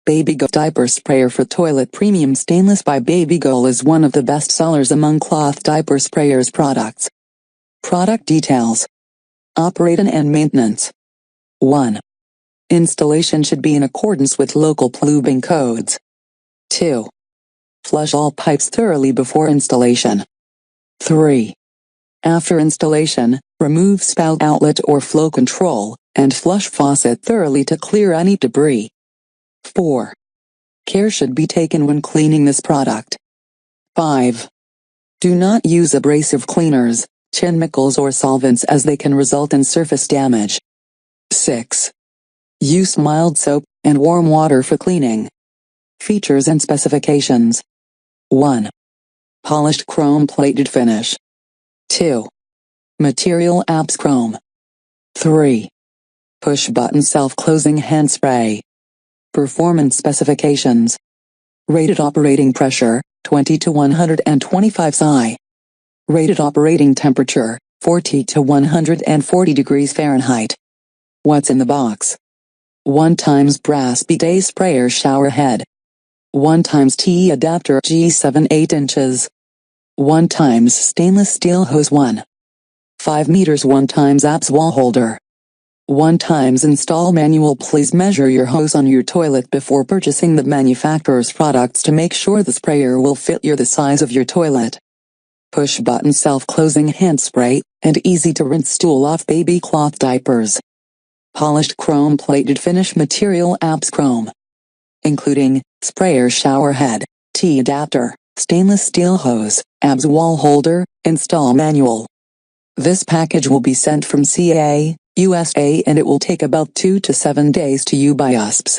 Babygoal Diaper Sprayer for Toilet Premium Stainless by Babygoal is one of the best sellers among cloth diaper sprayers products. Product details. Operation and maintenance. 1. Installation should be in accordance with local plumbing codes. 2. Flush all pipes thoroughly before installation. 3. After installation, remove spout outlet or flow control, and flush faucet thoroughly to clear any debris. 4. Care should be taken when cleaning this product. 5. Do not use abrasive cleaners, chemicals or solvents as they can result in surface damage. 6. Use mild soap and warm water for cleaning. Features and specifications. 1. Polished chrome-plated finish. 2. Material ABS chrome. 3. Push-button self-closing hand spray. Performance specifications. Rated operating pressure, 20 to 125 psi. Rated operating temperature, 40 to 140 degrees Fahrenheit. What's in the box? 1 times brass bidet sprayer shower head. 1 times T adapter G7 8 inches. 1 times stainless steel hose 1. 5 meters 1 times ABS wall holder. 1 times install manual. Please measure your hose on your toilet before purchasing the manufacturer's products to make sure the sprayer will fit the size of your toilet. Push button self-closing hand spray, and easy to rinse stool off baby cloth diapers. Polished chrome-plated finish material ABS chrome. Including, sprayer shower head, T adapter, stainless steel hose, ABS wall holder, install manual. This package will be sent from CA, USA, and it will take about 2 to 7 days to you by us.